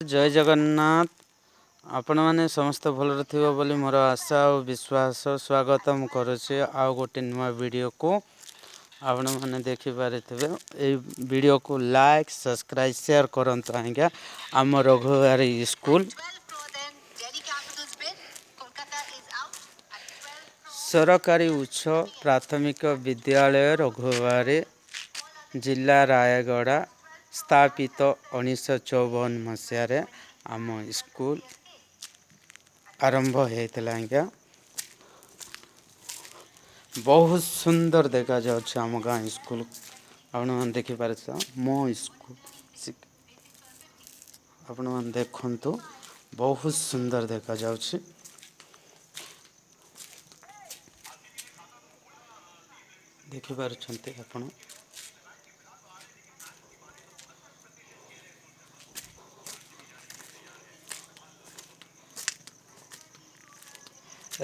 जय जगन्नाथ। आपण मैंने समस्त भलरे थिबो बोली मोर आशा और विश्वास। स्वागत मु करुछि आउ गोटे नुआ वीडियो को आपण मैंने देखि पारिथिबे। ए वीडियो को लाइक सब्सक्राइब शेयर करंतु आज्ञा। आम रघुवारी स्कूल सरकारी उच्च प्राथमिक विद्यालय रघुवारी जिला रायगढ़ स्थापित 1954 मसीह आम स्कूल आरंभ होता आज्ञा। बहुत सुंदर देखा जाउछ आम गाँ स्कूल। आपण मैंने देखिपारे मो स्कूल आपण मैंने देखंतु बहुत सुंदर देखा जाउछ। देखिपारुछंती आपण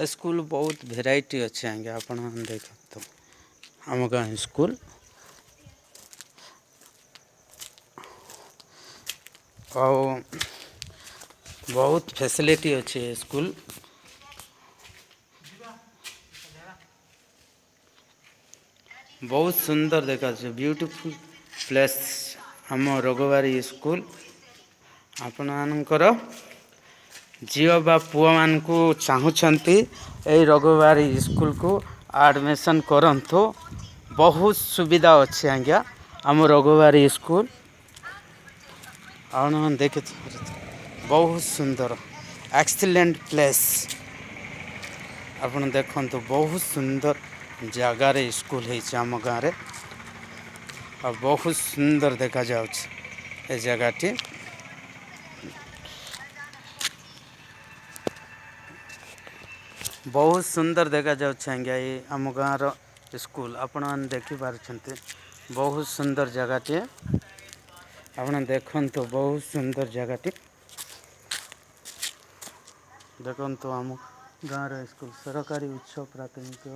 स्कूल बहुत भेराइटी अच्छे आज्ञा। आपण मैंने देखत आम गाँ स्कूल और बहुत फैसिलिटी अच्छे स्कूल। बहुत सुंदर देखा ब्यूटीफुल प्लेस आम रघुवारी स्कूल। आपण मानकर झील बा पुआ मान को चाहूँगी यही रघुवारी स्कूल को एडमिशन करंतु। बहुत सुविधा अच्छे आज्ञा आम रघुवारी स्कूल। आपने देखे बहुत सुंदर एक्सीलेंट प्लेस। आपन देखंतु बहुत सुंदर जगार स्कूल है आम गाँव रे। और बहुत सुंदर देखा जाउछ जगहटी। बहुत सुंदर देखा जाउछ आज्ञा ये आम गाँव रो स्कूल। आपण मैंने देखि पारुछंती बहुत सुंदर जगहटी। आपन देखंतु बहुत सुंदर जगहटी। देखंतु आम गाँव रो स्कूल सरकारी उच्च प्राथमिक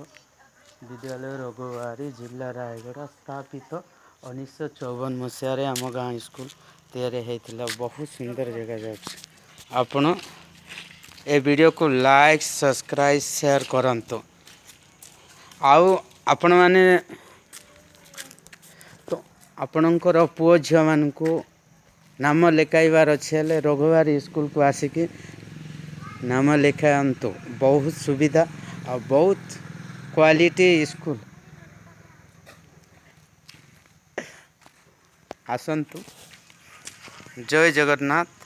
विद्यालय रघुवारी जिला रायगढ़ स्थापित 1954 मसीह आम गाँ स्कूल तैयारी होता। बहुत सुंदर जगह जाउछ। आपण ए वीडियो को लाइक सब्सक्राइब शेयर करंतु। आउ आपण माने तो आपणकर पुओ झियो मान को नाम लेखाइबार अच्छे रघुवारी स्कूल को आसिकी नाम लिखायंतु। बहुत सुविधा और बहुत क्वालिटी स्कूल। आसंतु। जय जगन्नाथ।